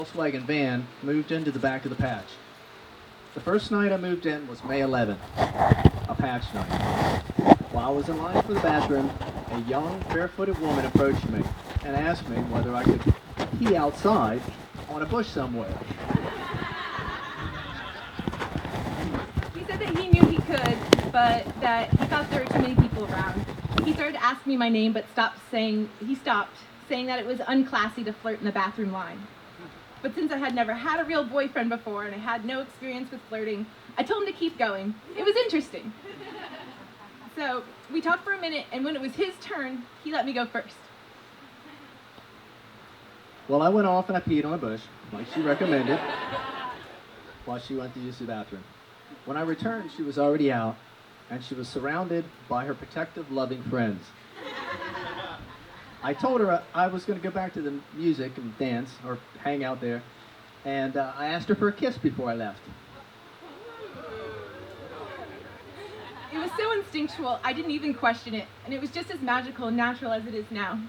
Volkswagen van moved into the back of the patch. The first night I moved in was May 11th, a patch night. While I was in line for the bathroom, a young, barefooted woman approached me and asked me whether I could pee outside on a bush somewhere. He said that he knew he could, but that he thought there were too many people around. He started to ask me my name, but stopped, saying that it was unclassy to flirt in the bathroom line. But since I had never had a real boyfriend before and I had no experience with flirting, I told him to keep going. It was interesting. So we talked for a minute, and when it was his turn, he let me go first. Well, I went off and I peed on a bush, like she recommended, while she went to use the bathroom. When I returned, she was already out, and she was surrounded by her protective, loving friends. I told her I was going to go back to the music and dance, or hang out there, and I asked her for a kiss before I left. It was so instinctual, I didn't even question it, and it was just as magical and natural as it is now.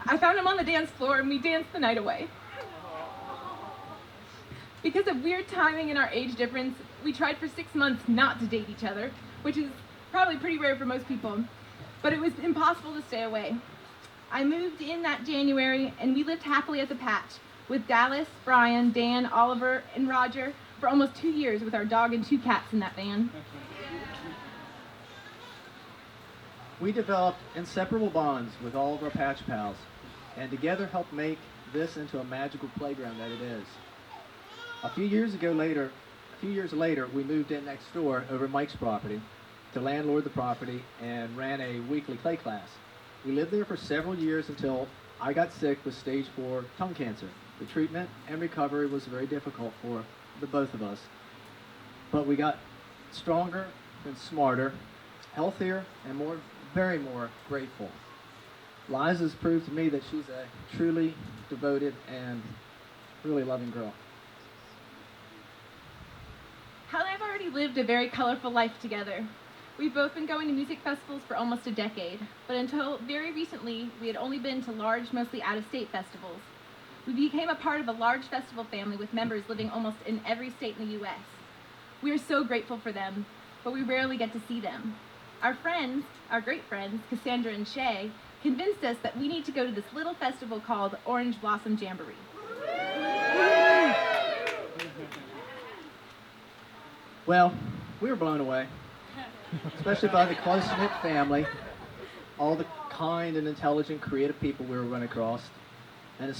I found him on the dance floor, and we danced the night away. Because of weird timing and our age difference, we tried for 6 months not to date each other, which is probably pretty rare for most people, but it was impossible to stay away. I moved in that January, and we lived happily at the patch with Dallas, Brian, Dan, Oliver, and Roger for almost 2 years with our dog and 2 cats in that van. We developed inseparable bonds with all of our patch pals, and together helped make this into a magical playground that it is. A few years later, we moved in next door over Mike's property to landlord the property and ran a weekly clay class. We lived there for several years until I got sick with stage 4 tongue cancer. The treatment and recovery was very difficult for the both of us, but we got stronger and smarter, healthier, and very more grateful. Liza's proved to me that she's a truly devoted and really loving girl. Hal and I have already lived a very colorful life together. We've both been going to music festivals for almost a decade, but until very recently, we had only been to large, mostly out-of-state festivals. We became a part of a large festival family with members living almost in every state in the U.S. We are so grateful for them, but we rarely get to see them. Our friends, our great friends, Cassandra and Shay, convinced us that we need to go to this little festival called Orange Blossom Jamboree. Well, we were blown away, especially by the close-knit family, all the kind and intelligent, creative people we were running across, and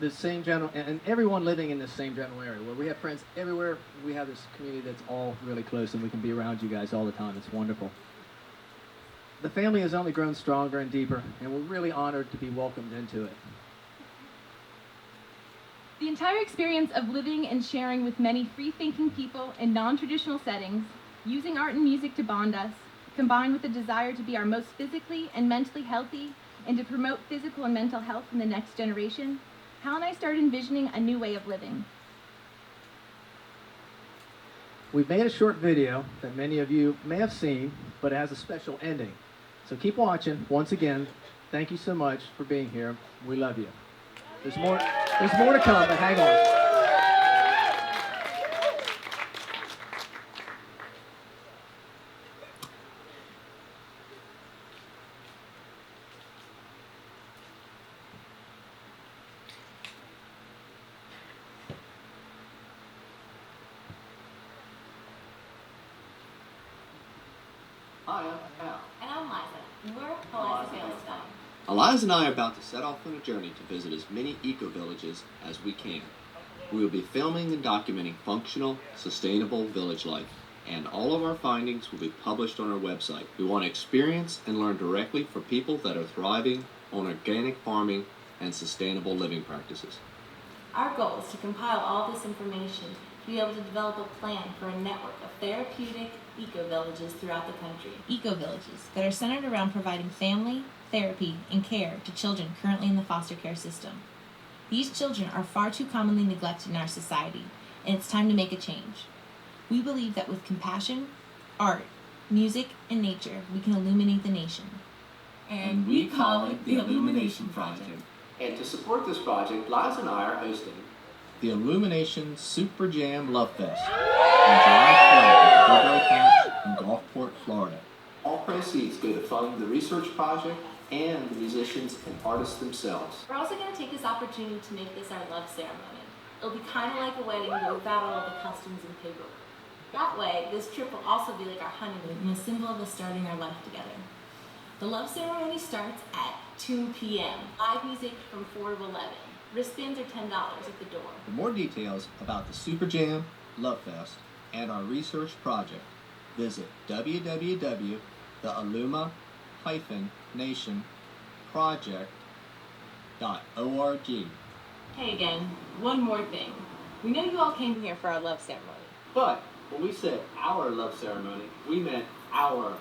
and everyone living in this same general area, where we have friends everywhere. We have this community that's all really close, and we can be around you guys all the time. It's wonderful. The family has only grown stronger and deeper, and we're really honored to be welcomed into it. The entire experience of living and sharing with many free-thinking people in non-traditional settings, using art and music to bond us, combined with the desire to be our most physically and mentally healthy and to promote physical and mental health in the next generation, Hal and I started envisioning a new way of living. We've made a short video that many of you may have seen, but it has a special ending. So keep watching. Once again, thank you so much for being here. We love you. There's more to come, but hang on. Hi, I'm Hal. And I'm Liza. And we're Liza Epstein. Liza and I are about to set off on a journey to visit as many eco-villages as we can. We will be filming and documenting functional, sustainable village life, and all of our findings will be published on our website. We want to experience and learn directly from people that are thriving on organic farming and sustainable living practices. Our goal is to compile all this information to be able to develop a plan for a network of therapeutic eco-villages throughout the country. Eco-villages that are centered around providing family, therapy, and care to children currently in the foster care system. These children are far too commonly neglected in our society, and it's time to make a change. We believe that with compassion, art, music, and nature, we can illuminate the nation. And we call it the Illumination Project. And to support this project, Liza and I are hosting the Illumination Super Jam Love Fest on July 12th at the in Gulfport, Florida. All proceeds go to fund the research project and the musicians and artists themselves. We're also going to take this opportunity to make this our love ceremony. It'll be kind of like a wedding, but without all the customs and paperwork. That way, this trip will also be like our honeymoon and a symbol of us starting our life together. The love ceremony starts at 2 p.m. Live music from 4 to 11. Wristbands are $10 at the door. For more details about the Super Jam Love Fest and our research project, visit www.theilluma-nationproject.org. Hey again, one more thing. We know you all came here for our love ceremony. But when we said our love ceremony, we meant our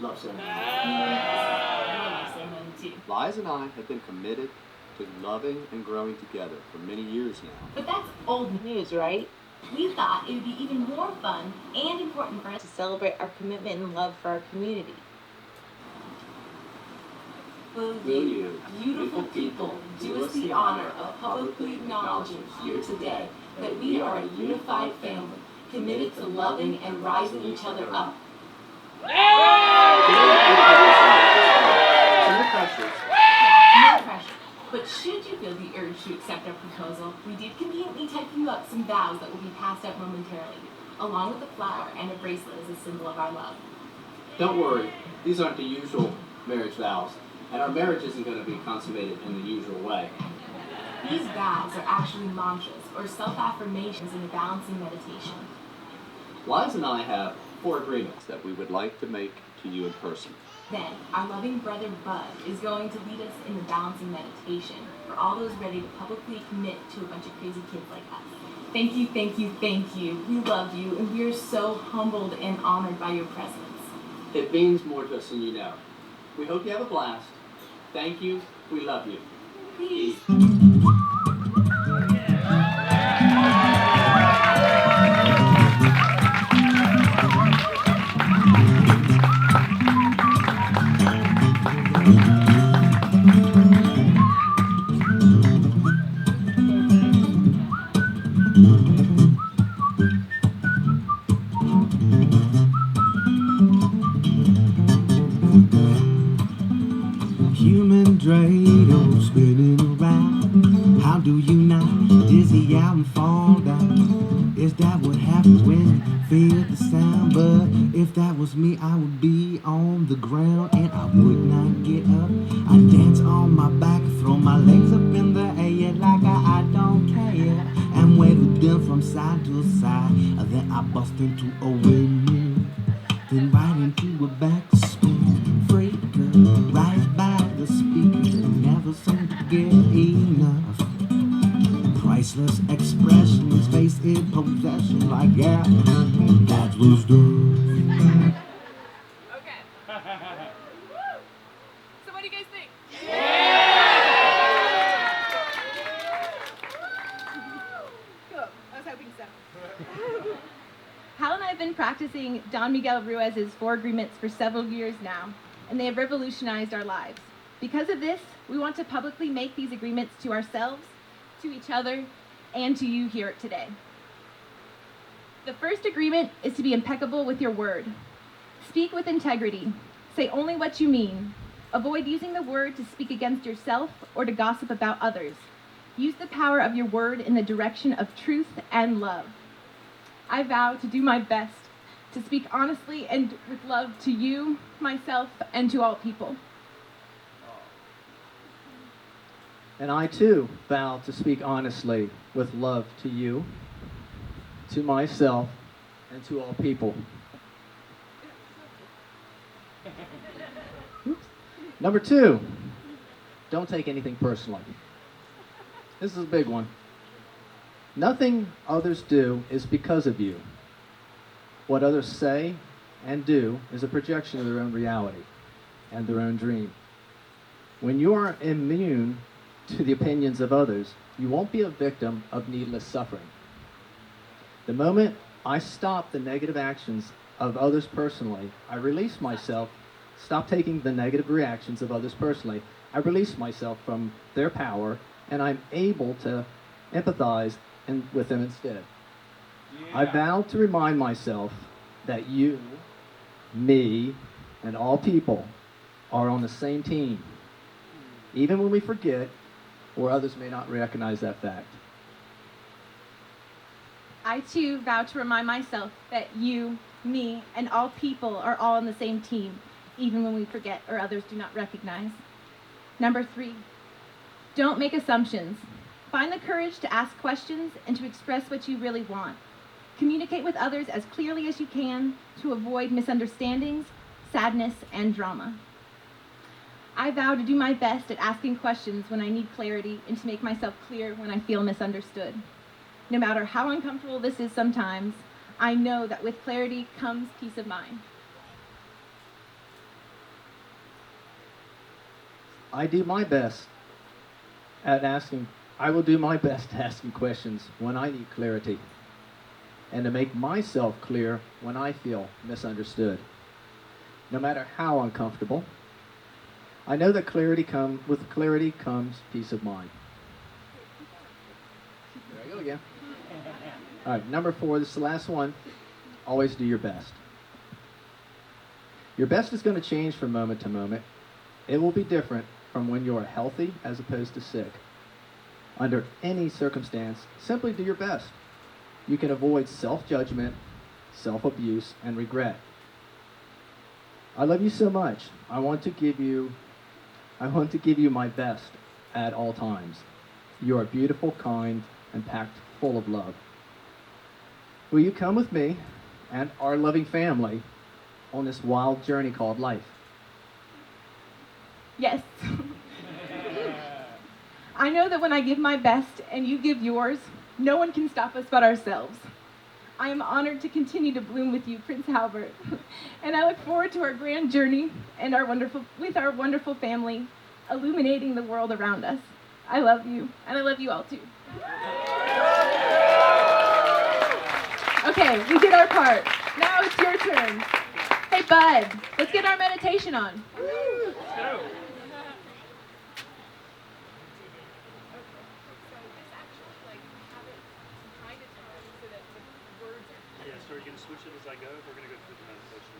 love ceremony. Your love ceremony too. Liza and I have been committed to loving and growing together for many years now. But that's old news, right? We thought it would be even more fun and important for us to celebrate our commitment and love for our community. Will you, beautiful people, do us the honor of publicly acknowledging here today that we are a unified family, committed to loving and rising each other up. No pressure. No pressure. But should you feel the urge to accept our proposal, we did conveniently type you up some vows that will be passed out momentarily, along with a flower and a bracelet as a symbol of our love. Don't worry, these aren't the usual marriage vows, and our marriage isn't going to be consummated in the usual way. These vows are actually mantras, or self-affirmations in a balancing meditation. Liza and I have 4 agreements that we would like to make to you in person. Then, our loving brother Bud is going to lead us in the balancing meditation for all those ready to publicly commit to a bunch of crazy kids like us. Thank you, thank you, thank you. We love you, and we are so humbled and honored by your presence. It means more to us than you know. We hope you have a blast. Thank you. We love you. Peace. Human dreidel spinning around. How do you not dizzy out and fall down? Is that what happens when you feel the sound? But if that was me, I would be on the ground and I would not get up. I dance on my back, throw my legs up in the air like I don't care, and wave them from side to side. Then I bust into a windmill, then right into a backspin. Freak girl, rise by the speaker, never seem to get enough. Priceless expressions, face in possession, like yeah, that's what's done. Okay. So what do you guys think? Cool. I was hoping so. Hal and I have been practicing Don Miguel Ruiz's 4 agreements for several years now, and they have revolutionized our lives. Because of this, we want to publicly make these agreements to ourselves, to each other, and to you here today. The first agreement is to be impeccable with your word. Speak with integrity. Say only what you mean. Avoid using the word to speak against yourself or to gossip about others. Use the power of your word in the direction of truth and love. I vow to do my best to speak honestly and with love to you, myself, and to all people. And I too vow to speak honestly with love to you, to myself, and to all people. Oops. Number 2, don't take anything personally. This is a big one. Nothing others do is because of you. What others say and do is a projection of their own reality and their own dream. When you are immune to the opinions of others, you won't be a victim of needless suffering. The moment I stop the negative actions of others personally, I release myself stop taking the negative reactions of others personally. I release myself from their power, and I'm able to empathize with them instead. I vow to remind myself that you, me, and all people are on the same team, even when we forget or others may not recognize that fact. I too vow to remind myself that you, me, and all people are all on the same team, even when we forget or others do not recognize. Number 3, don't make assumptions. Find the courage to ask questions and to express what you really want. Communicate with others as clearly as you can to avoid misunderstandings, sadness, and drama. I vow to do my best at asking questions when I need clarity and to make myself clear when I feel misunderstood. No matter how uncomfortable this is sometimes, I know that with clarity comes peace of mind. I will do my best at asking questions when I need clarity and to make myself clear when I feel misunderstood. No matter how uncomfortable, I know that with clarity comes peace of mind. There I go again. All right, number 4, this is the last one. Always do your best. Your best is going to change from moment to moment. It will be different from when you are healthy as opposed to sick. Under any circumstance, simply do your best. You can avoid self-judgment, self-abuse, and regret. I love you so much. I want to give you my best at all times. You are beautiful, kind, and packed full of love. Will you come with me and our loving family on this wild journey called life? Yes. I know that when I give my best and you give yours, no one can stop us but ourselves. I am honored to continue to bloom with you, Prince Albert, and I look forward to our grand journey and our wonderful family, illuminating the world around us. I love you, and I love you all too. Okay, we did our part. Now it's your turn. Hey, Bud, let's get our meditation on. Yeah, so are you going to switch it as I go? We're going to go through the meditation.